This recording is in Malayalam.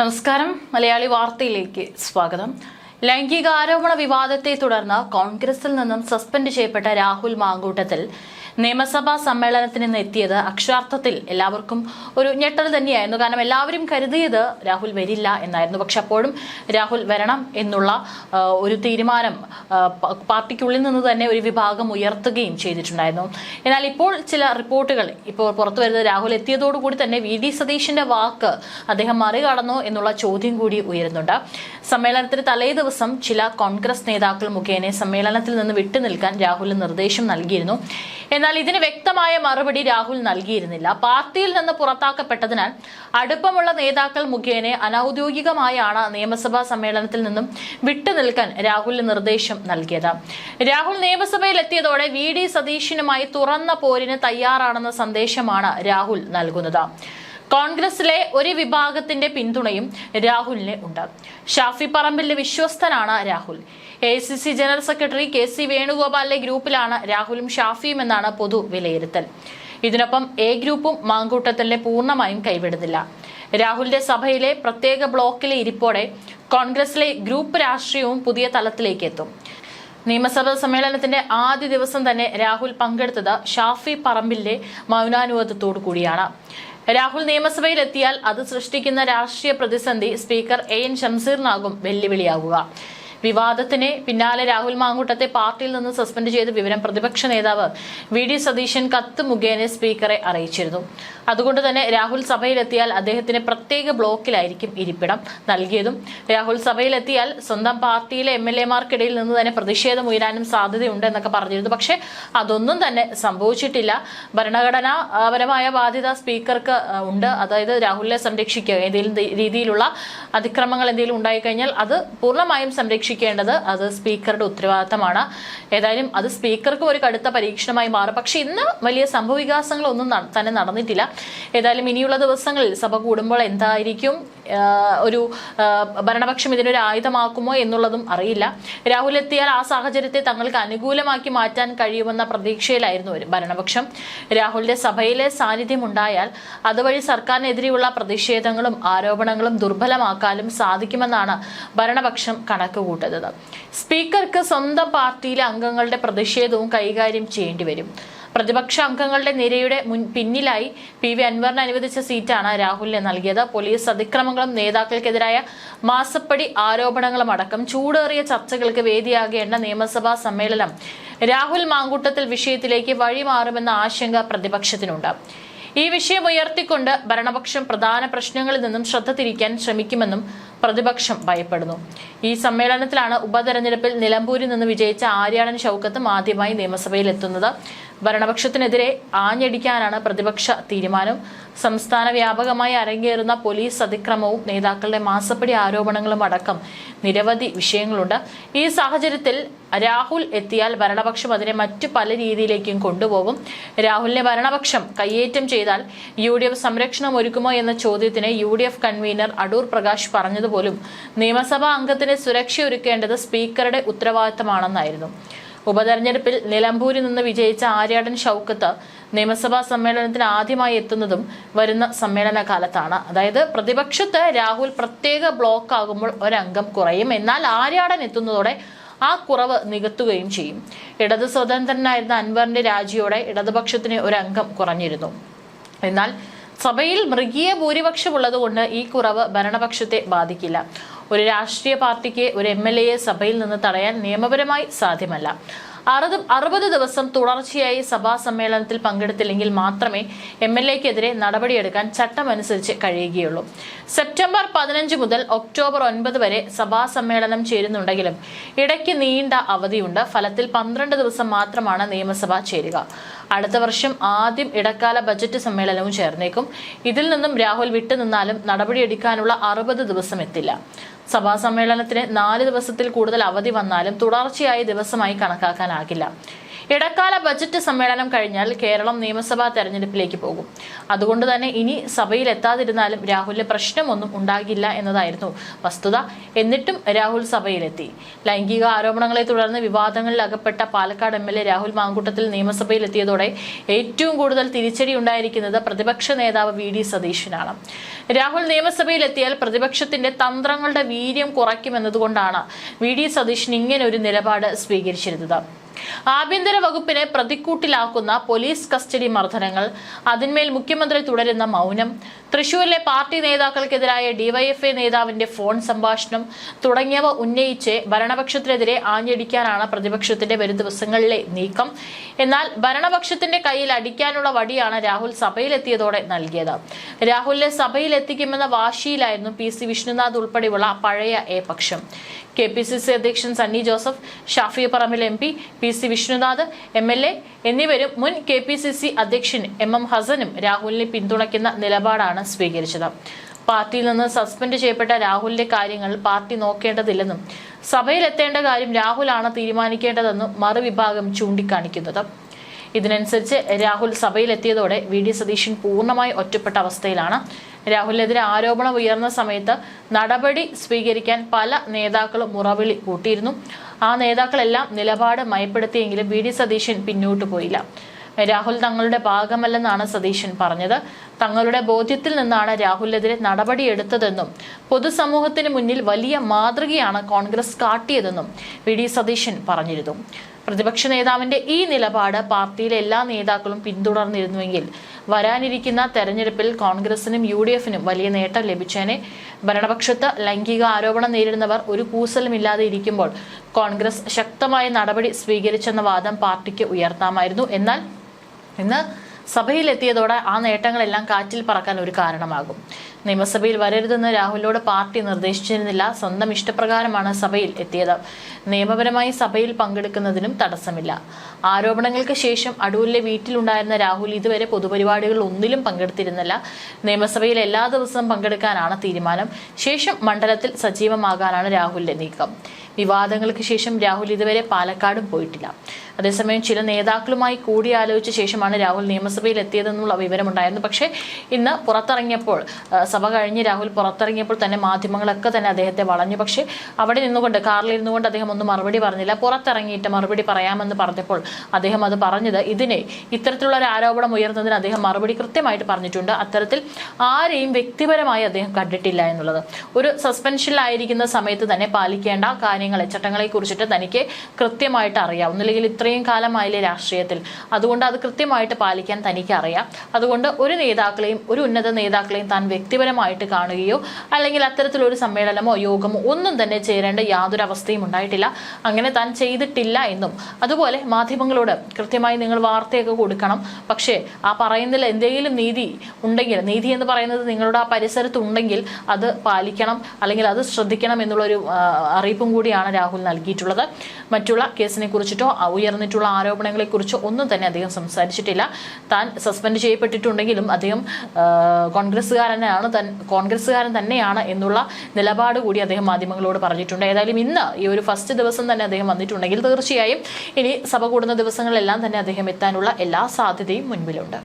നമസ്കാരം. മലയാളി വാർത്തയിലേക്ക് സ്വാഗതം. ലൈംഗികാരോപണ വിവാദത്തെ തുടർന്ന് കോൺഗ്രസിൽ നിന്നും സസ്പെൻഡ് ചെയ്യപ്പെട്ട രാഹുൽ മാങ്കൂട്ടത്തിൽ നിയമസഭാ സമ്മേളനത്തിന് എത്തിയത് അക്ഷരാർത്ഥത്തിൽ എല്ലാവർക്കും ഒരു ഞെട്ടൽ തന്നെയായിരുന്നു. കാരണം എല്ലാവരും കരുതിയത് രാഹുൽ വരില്ല എന്നായിരുന്നു. പക്ഷെ അപ്പോഴും രാഹുൽ വരണം എന്നുള്ള ഒരു തീരുമാനം പാർട്ടിക്കുള്ളിൽ നിന്ന് തന്നെ ഒരു വിഭാഗം ഉയർത്തുകയും ചെയ്തിട്ടുണ്ടായിരുന്നു. എന്നാൽ ഇപ്പോൾ ചില റിപ്പോർട്ടുകൾ ഇപ്പോൾ പുറത്തു വരുന്നത് രാഹുൽ എത്തിയതോടുകൂടി തന്നെ വി.ഡി. സതീശന്റെ വാക്ക് അദ്ദേഹം മറികടന്നോ എന്നുള്ള ചോദ്യം കൂടി ഉയരുന്നുണ്ട്. സമ്മേളനത്തിന് തലേ ദിവസം ചില കോൺഗ്രസ് നേതാക്കൾ മുഖേന സമ്മേളനത്തിൽ നിന്ന് വിട്ടുനിൽക്കാൻ രാഹുലിന് നിർദ്ദേശം നൽകിയിരുന്നു. എന്നാൽ ഇതിന് വ്യക്തമായ മറുപടി രാഹുൽ നൽകിയിരുന്നില്ല. പാർട്ടിയിൽ നിന്ന് പുറത്താക്കപ്പെട്ടതിനാൽ അടുപ്പമുള്ള നേതാക്കൾ മുഖേന അനൌദ്യോഗികമായാണ് നിയമസഭാ സമ്മേളനത്തിൽ നിന്നും വിട്ടുനിൽക്കാൻ രാഹുലിന് നിർദ്ദേശം നൽകിയത്. രാഹുൽ നിയമസഭയിൽ എത്തിയതോടെ വി.ഡി. സതീശനുമായി തുറന്ന പോരിന് തയ്യാറാണെന്ന സന്ദേശമാണ് രാഹുൽ നൽകുന്നത്. കോൺഗ്രസിലെ ഒരു വിഭാഗത്തിന്റെ പിന്തുണയും രാഹുലിന് ഉണ്ട്. ഷാഫി പറമ്പിലിന്റെ വിശ്വസ്തനാണ് Rahul. AICC general secretary KC വേണുഗോപാലിന്റെ ഗ്രൂപ്പിലാണ് രാഹുലും ഷാഫിയും എന്നാണ് പൊതു വിലയിരുത്തൽ. ഇതിനൊപ്പം A ഗ്രൂപ്പും മാങ്കൂട്ടത്തിലെ പൂർണ്ണമായും കൈവിടുന്നില്ല. രാഹുലിന്റെ സഭയിലെ പ്രത്യേക ബ്ലോക്കിലെ ഇരിപ്പോടെ കോൺഗ്രസിലെ ഗ്രൂപ്പ് രാഷ്ട്രീയവും പുതിയ തലത്തിലേക്ക് എത്തും. നിയമസഭാ സമ്മേളനത്തിന്റെ ആദ്യ ദിവസം തന്നെ രാഹുൽ പങ്കെടുത്തത് ഷാഫി പറമ്പിലിന്റെ മൗനാനുവാദത്തോടു കൂടിയാണ്. രാഹുൽ നിയമസഭയിൽ എത്തിയാൽ അത് സൃഷ്ടിക്കുന്ന രാഷ്ട്രീയ പ്രതിസന്ധി സ്പീക്കർ AN ഷംസീറിനാകും വെല്ലുവിളിയാകുക. വിവാദത്തിന് പിന്നാലെ രാഹുൽ മാങ്കൂട്ടത്തെ പാർട്ടിയിൽ നിന്ന് സസ്പെൻഡ് ചെയ്ത വിവരം പ്രതിപക്ഷ നേതാവ് വി.ഡി. സതീശൻ കത്ത് മുഖേന സ്പീക്കറെ അറിയിച്ചിരുന്നു. അതുകൊണ്ട് തന്നെ രാഹുൽ സഭയിലെത്തിയാൽ അദ്ദേഹത്തിന് പ്രത്യേക ബ്ലോക്കിലായിരിക്കും ഇരിപ്പിടം നൽകിയതും. രാഹുൽ സഭയിലെത്തിയാൽ സ്വന്തം പാർട്ടിയിലെ MLA-മാർക്കിടയിൽ നിന്ന് തന്നെ പ്രതിഷേധം ഉയരാനും സാധ്യതയുണ്ട് എന്നൊക്കെ പറഞ്ഞിരുന്നു. പക്ഷെ അതൊന്നും തന്നെ സംഭവിച്ചിട്ടില്ല. ഭരണഘടനാപരമായ ബാധ്യത സ്പീക്കർക്ക് ഉണ്ട്. അതായത് രാഹുലിനെ സംരക്ഷിക്കുക, ഏതെങ്കിലും രീതിയിലുള്ള അതിക്രമങ്ങൾ എന്തെങ്കിലും ഉണ്ടായിക്കഴിഞ്ഞാൽ അത് പൂർണ്ണമായും സംരക്ഷിക്കേണ്ടത് അത് സ്പീക്കറുടെ ഉത്തരവാദിത്തമാണ്. ഏതായാലും അത് സ്പീക്കർക്ക് ഒരു കടുത്ത പരീക്ഷണമായി മാറും. പക്ഷെ ഇന്ന് വലിയ സംഭവവികാസങ്ങളൊന്നും തന്നെ നടന്നിട്ടില്ല. ഏതായാലും ഇനിയുള്ള ദിവസങ്ങളിൽ സഭ കൂടുമ്പോൾ എന്തായിരിക്കും ഒരു ഭരണപക്ഷം ഇതിനൊരു ആയുധമാക്കുമോ എന്നുള്ളതും അറിയില്ല. രാഹുൽ എത്തിയാൽ ആ സാഹചര്യത്തെ തങ്ങൾക്ക് അനുകൂലമാക്കി മാറ്റാൻ കഴിയുമെന്ന പ്രതീക്ഷയിലായിരുന്നു ഭരണപക്ഷം. രാഹുലിന്റെ സഭയിലെ സാന്നിധ്യം ഉണ്ടായാൽ അതുവഴി സർക്കാരിനെതിരെയുള്ള പ്രതിഷേധങ്ങളും ആരോപണങ്ങളും ദുർബലമാക്കാനും സാധിക്കുമെന്നാണ് ഭരണപക്ഷം കണക്കുകൂട്ടുന്നത്. സ്പീക്കർക്ക് സ്വന്തം പാർട്ടിയിലെ അംഗങ്ങളുടെ പ്രതിഷേധവും കൈകാര്യം ചെയ്യേണ്ടി വരും. പ്രതിപക്ഷ അംഗങ്ങളുടെ നിരയുടെ പിന്നിലായി PV അൻവറിന് അനുവദിച്ച സീറ്റാണ് രാഹുലിന് നൽകിയത്. പോലീസ് അതിക്രമങ്ങളും നേതാക്കൾക്കെതിരായ മാസപ്പടി ആരോപണങ്ങളും അടക്കം ചൂടേറിയ ചർച്ചകൾക്ക് വേദിയാകേണ്ട നിയമസഭാ സമ്മേളനം രാഹുൽ മാങ്കൂട്ടത്തിൽ വിഷയത്തിലേക്ക് വഴിമാറുമെന്ന ആശങ്ക പ്രതിപക്ഷത്തിനുണ്ട്. ഈ വിഷയം ഉയർത്തിക്കൊണ്ട് ഭരണപക്ഷം പ്രധാന പ്രശ്നങ്ങളിൽ നിന്നും ശ്രദ്ധ തിരിക്കാൻ ശ്രമിക്കുമെന്നും പ്രതിപക്ഷം ഭയപ്പെടുന്നു. ഈ സമ്മേളനത്തിലാണ് ഉപതെരഞ്ഞെടുപ്പിൽ നിലമ്പൂരിൽ നിന്ന് വിജയിച്ച ആര്യാടൻ ഷൗക്കത്തും ആദ്യമായി നിയമസഭയിൽ എത്തുന്നത്. ഭരണപക്ഷത്തിനെതിരെ ആഞ്ഞടിക്കാനാണ് പ്രതിപക്ഷ തീരുമാനം. സംസ്ഥാന വ്യാപകമായി അരങ്ങേറുന്ന പോലീസ് അതിക്രമവും നേതാക്കളുടെ മാസപ്പടി ആരോപണങ്ങളും അടക്കം നിരവധി വിഷയങ്ങളുണ്ട്. ഈ സാഹചര്യത്തിൽ രാഹുൽ എത്തിയാൽ ഭരണപക്ഷം അതിനെ മറ്റു പല രീതിയിലേക്കും കൊണ്ടുപോകും. രാഹുലിനെ ഭരണപക്ഷം കയ്യേറ്റം ചെയ്താൽ UDF സംരക്ഷണം ഒരുക്കുമോ എന്ന ചോദ്യത്തിന് UDF കൺവീനർ അടൂർ പ്രകാശ് പറഞ്ഞതുപോലും നിയമസഭാ അംഗത്തിന് സുരക്ഷ ഒരുക്കേണ്ടത് സ്പീക്കറുടെ ഉത്തരവാദിത്തമാണെന്നായിരുന്നു. ഉപതെരഞ്ഞെടുപ്പിൽ നിലമ്പൂരിൽ നിന്ന് വിജയിച്ച ആര്യാടൻ ഷൗക്കത്ത് നിയമസഭാ സമ്മേളനത്തിന് ആദ്യമായി എത്തുന്നതും വരുന്ന സമ്മേളന കാലത്താണ്. അതായത് പ്രതിപക്ഷത്ത് രാഹുൽ പ്രത്യേക ബ്ലോക്ക് ആകുമ്പോൾ ഒരംഗം കുറയും. എന്നാൽ ആര്യാടൻ എത്തുന്നതോടെ ആ കുറവ് നികത്തുകയും ചെയ്യും. ഇടത് സ്വതന്ത്രനായിരുന്ന അൻവറിന്റെ രാജിയോടെ ഇടതുപക്ഷത്തിന് ഒരംഗം കുറഞ്ഞിരുന്നു. എന്നാൽ സഭയിൽ മൃഗീയ ഭൂരിപക്ഷമുള്ളതുകൊണ്ട് ഈ കുറവ് ഭരണപക്ഷത്തെ ബാധിക്കില്ല. ഒരു രാഷ്ട്രീയ പാർട്ടിക്ക് ഒരു MLA-യെ സഭയിൽ നിന്ന് തടയാൻ നിയമപരമായി സാധ്യമല്ല. 60 ദിവസം തുടർച്ചയായി സഭാ സമ്മേളനത്തിൽ പങ്കെടുത്തില്ലെങ്കിൽ മാത്രമേ MLA-ക്കെതിരെ നടപടിയെടുക്കാൻ ചട്ടമനുസരിച്ച് കഴിയുകയുള്ളൂ. സെപ്റ്റംബർ 15 മുതൽ ഒക്ടോബർ 9 വരെ സഭാ സമ്മേളനം ചേരുന്നുണ്ടെങ്കിലും ഇടയ്ക്ക് നീണ്ട അവധിയുണ്ട്. ഫലത്തിൽ 12 ദിവസം മാത്രമാണ് നിയമസഭ ചേരുക. അടുത്ത വർഷം ആദ്യം ഇടക്കാല ബജറ്റ് സമ്മേളനവും ചേർന്നേക്കും. ഇതിൽ നിന്നും രാഹുൽ വിട്ടുനിന്നാലും നടപടിയെടുക്കാനുള്ള 60 ദിവസം എത്തില്ല. സഭാ സമ്മേളനത്തിന് 4 ദിവസത്തിൽ കൂടുതൽ അവധി വന്നാലും തുടർച്ചയായ ദിവസമായി കണക്കാക്കാനാകില്ല. ഇടക്കാല ബജറ്റ് സമ്മേളനം കഴിഞ്ഞാൽ കേരളം നിയമസഭാ തെരഞ്ഞെടുപ്പിലേക്ക് പോകും. അതുകൊണ്ട് തന്നെ ഇനി സഭയിൽ എത്താതിരുന്നാലും രാഹുലിന് പ്രശ്നമൊന്നും ഉണ്ടാകില്ല എന്നതായിരുന്നു വസ്തുത. എന്നിട്ടും രാഹുൽ സഭയിലെത്തി. ലൈംഗിക ആരോപണങ്ങളെ തുടർന്ന് വിവാദങ്ങളിൽ അകപ്പെട്ട പാലക്കാട് MLA രാഹുൽ മാങ്കൂട്ടത്തിൽ നിയമസഭയിൽ എത്തിയതോടെ ഏറ്റവും കൂടുതൽ തിരിച്ചടി ഉണ്ടായിരിക്കുന്നത് പ്രതിപക്ഷ നേതാവ് VD സതീശനാണ്. രാഹുൽ നിയമസഭയിൽ എത്തിയാൽ പ്രതിപക്ഷത്തിന്റെ തന്ത്രങ്ങളുടെ വീര്യം കുറയ്ക്കുമെന്നതുകൊണ്ടാണ് VD സതീശൻ ഇങ്ങനെ ഒരു നിലപാട് സ്വീകരിച്ചിരുന്നത്. ആഭ്യന്തര വകുപ്പിനെ പ്രതിക്കൂട്ടിലാക്കുന്ന പോലീസ് കസ്റ്റഡി മർദ്ദനങ്ങൾ, അതിന്മേൽ മുഖ്യമന്ത്രി തുടരുന്ന മൗനം, തൃശൂരിലെ പാർട്ടി നേതാക്കൾക്കെതിരായ DYFI നേതാവിന്റെ ഫോൺ സംഭാഷണം തുടങ്ങിയവ ഉന്നയിച്ച് ഭരണപക്ഷത്തിനെതിരെ ആഞ്ഞടിക്കാനാണ് പ്രതിപക്ഷത്തിന്റെ വരും ദിവസങ്ങളിലെ നീക്കം. എന്നാൽ ഭരണപക്ഷത്തിന്റെ കയ്യിൽ അടിക്കാനുള്ള വടിയാണ് രാഹുൽ സഭയിലെത്തിയതോടെ നൽകിയത്. രാഹുലിനെ സഭയിലെത്തിക്കുമെന്ന വാശിയിലായിരുന്നു PC വിഷ്ണുനാഥ് ഉൾപ്പെടെയുള്ള പഴയ A പക്ഷം. KPCC അധ്യക്ഷൻ Sunny Joseph, Shafi Parambil MP, PC Vishnunath MLA എന്നിവരും മുൻ KPCC അധ്യക്ഷൻ MM ഹസനും രാഹുലിനെ പിന്തുണയ്ക്കുന്ന നിലപാടാണ് സ്വീകരിച്ചത്. പാർട്ടിയിൽ നിന്ന് സസ്പെൻഡ് ചെയ്യപ്പെട്ട രാഹുലിന്റെ കാര്യങ്ങൾ പാർട്ടി നോക്കേണ്ടതില്ലെന്നും സഭയിലെത്തേണ്ട കാര്യം രാഹുലാണ് തീരുമാനിക്കേണ്ടതെന്നും മറുവിഭാഗം ചൂണ്ടിക്കാണിക്കുന്നത്. ഇതിനനുസരിച്ച് രാഹുൽ സഭയിലെത്തിയതോടെ VD സതീശൻ പൂർണ്ണമായി ഒറ്റപ്പെട്ട അവസ്ഥയിലാണ്. രാഹുലിനെതിരെ ആരോപണം ഉയർന്ന സമയത്ത് നടപടി സ്വീകരിക്കാൻ പല നേതാക്കളും മുറവിളി കൂട്ടിയിരുന്നു. ആ നേതാക്കളെല്ലാം നിലപാട് മയപ്പെടുത്തിയെങ്കിലും VD സതീശൻ പിന്നോട്ടു പോയില്ല. രാഹുൽ തങ്ങളുടെ ഭാഗമല്ലെന്നാണ് സതീശൻ പറഞ്ഞത്. തങ്ങളുടെ ബോധ്യത്തിൽ നിന്നാണ് രാഹുലിനെതിരെ നടപടിയെടുത്തതെന്നും പൊതുസമൂഹത്തിന് മുന്നിൽ വലിയ മാതൃകയാണ് കോൺഗ്രസ് കാട്ടിയതെന്നും VD സതീശൻ പറഞ്ഞിരുന്നു. പ്രതിപക്ഷ നേതാവിന്റെ ഈ നിലപാട് പാർട്ടിയിലെ എല്ലാ നേതാക്കളും പിന്തുടർന്നിരുന്നുവെങ്കിൽ വരാനിരിക്കുന്ന തെരഞ്ഞെടുപ്പിൽ കോൺഗ്രസിനും UDFനും വലിയ നേട്ടം ലഭിച്ചേനെ. ഭരണപക്ഷത്ത് ലൈംഗിക ആരോപണം നേരിടുന്നവർ ഒരു കൂസലുമില്ലാതെ ഇരിക്കുമ്പോൾ കോൺഗ്രസ് ശക്തമായ നടപടി സ്വീകരിച്ചെന്ന വാദം പാർട്ടിക്ക് ഉയർത്താമായിരുന്നു. എന്നാൽ ഇന്ന് സഭയിലെത്തിയതോടെ ആ നേട്ടങ്ങളെല്ലാം കാറ്റിൽ പറക്കാൻ ഒരു കാരണമാകും. നിയമസഭയിൽ വരരുതെന്ന് രാഹുലിനോട് പാർട്ടി നിർദ്ദേശിച്ചിരുന്നില്ല. സ്വന്തം ഇഷ്ടപ്രകാരമാണ് സഭയിൽ എത്തിയത്. നിയമപരമായി സഭയിൽ പങ്കെടുക്കുന്നതിനും തടസ്സമില്ല. ആരോപണങ്ങൾക്ക് ശേഷം അടൂരിലെ വീട്ടിലുണ്ടായിരുന്ന രാഹുൽ ഇതുവരെ പൊതുപരിപാടികളിൽ ഒന്നിലും പങ്കെടുത്തിരുന്നില്ല. നിയമസഭയിൽ എല്ലാ ദിവസവും പങ്കെടുക്കാനാണ് തീരുമാനം. ശേഷം മണ്ഡലത്തിൽ സജീവമാകാനാണ് രാഹുലിന്റെ നീക്കം. വിവാദങ്ങൾക്ക് ശേഷം രാഹുൽ ഇതുവരെ പാലക്കാടും പോയിട്ടില്ല. അതേസമയം ചില നേതാക്കളുമായി കൂടിയാലോചിച്ച ശേഷമാണ് രാഹുൽ നിയമസഭയിൽ എത്തിയതെന്നുള്ള വിവരമുണ്ടായിരുന്നു. പക്ഷേ ഇന്ന് പുറത്തിറങ്ങിയപ്പോൾ, സഭ കഴിഞ്ഞ് രാഹുൽ പുറത്തിറങ്ങിയപ്പോൾ തന്നെ മാധ്യമങ്ങളൊക്കെ തന്നെ അദ്ദേഹത്തെ വളഞ്ഞു. പക്ഷേ അവിടെ നിന്നുകൊണ്ട്, കാറിൽ ഇരുന്നുകൊണ്ട് അദ്ദേഹം ഒന്നും മറുപടി പറഞ്ഞില്ല. പുറത്തിറങ്ങിയിട്ട് മറുപടി പറയാമെന്ന് പറഞ്ഞപ്പോൾ അദ്ദേഹം അത് പറഞ്ഞത്, ഇത്തരത്തിലുള്ള ഒരു ആരോപണം ഉയർന്നതിന് അദ്ദേഹം മറുപടി കൃത്യമായിട്ട് പറഞ്ഞിട്ടുണ്ട്. അത്തരത്തിൽ ആരെയും വ്യക്തിപരമായി അദ്ദേഹം കണ്ടിട്ടില്ല എന്നുള്ളത്. ഒരു സസ്പെൻഷനിലായിരിക്കുന്ന സമയത്ത് തന്നെ പാലിക്കേണ്ട കാര്യങ്ങളെ, ചട്ടങ്ങളെ കുറിച്ചിട്ട് തനിക്ക് കൃത്യമായിട്ട് അറിയാം. ഒന്നുമില്ലെങ്കിൽ ഇത്രയും കാലമായില്ലേ രാഷ്ട്രീയത്തിൽ, അതുകൊണ്ട് അത് കൃത്യമായിട്ട് പാലിക്കാൻ തനിക്ക് അറിയാം. അതുകൊണ്ട് ഒരു നേതാക്കളെയും, ഒരു ഉന്നത നേതാക്കളെയും താൻ വ്യക്തിപരമായിട്ട് കാണുകയോ അല്ലെങ്കിൽ അത്തരത്തിലൊരു സമ്മേളനമോ യോഗമോ ഒന്നും തന്നെ ചേരേണ്ട യാതൊരു അവസ്ഥയും ഉണ്ടായിട്ടില്ല. അങ്ങനെ താൻ ചെയ്തിട്ടില്ല എന്നും, അതുപോലെ മാധ്യമങ്ങളോട് കൃത്യമായി നിങ്ങൾ വാർത്തയൊക്കെ കൊടുക്കണം, പക്ഷേ ആ പറയുന്നതിൽ എന്തെങ്കിലും നീതി ഉണ്ടെങ്കിൽ, നീതി എന്ന് പറയുന്നത് നിങ്ങളുടെ ആ പരിസരത്ത് ഉണ്ടെങ്കിൽ അത് പാലിക്കണം, അല്ലെങ്കിൽ അത് ശ്രദ്ധിക്കണം എന്നുള്ളൊരു അറിയിപ്പും കൂടിയാണ് രാഹുൽ നൽകിയിട്ടുള്ളത്. മറ്റുള്ള കേസിനെ കുറിച്ചിട്ടോ ഉയർന്നിട്ടുള്ള ആരോപണങ്ങളെ കുറിച്ചോ ഒന്നും തന്നെ അദ്ദേഹം സംസാരിച്ചിട്ടില്ല. താൻ സസ്പെൻഡ് ചെയ്യപ്പെട്ടിട്ടുണ്ടെങ്കിലും അദ്ദേഹം കോൺഗ്രസ്സുകാരൻ തന്നെയാണ് എന്നുള്ള നിലപാട് കൂടി അദ്ദേഹം മാധ്യമങ്ങളോട് പറഞ്ഞിട്ടുണ്ട്. ഏതായാലും ഇന്ന് ഈ ഒരു ഫസ്റ്റ് ദിവസം തന്നെ അദ്ദേഹം വന്നിട്ടുണ്ടെങ്കിൽ തീർച്ചയായും ഇനി സഭ കൂടുന്ന ദിവസങ്ങളിലെല്ലാം തന്നെ അദ്ദേഹം എത്താനുള്ള എല്ലാ സാധ്യതയും മുൻപിലുണ്ട്.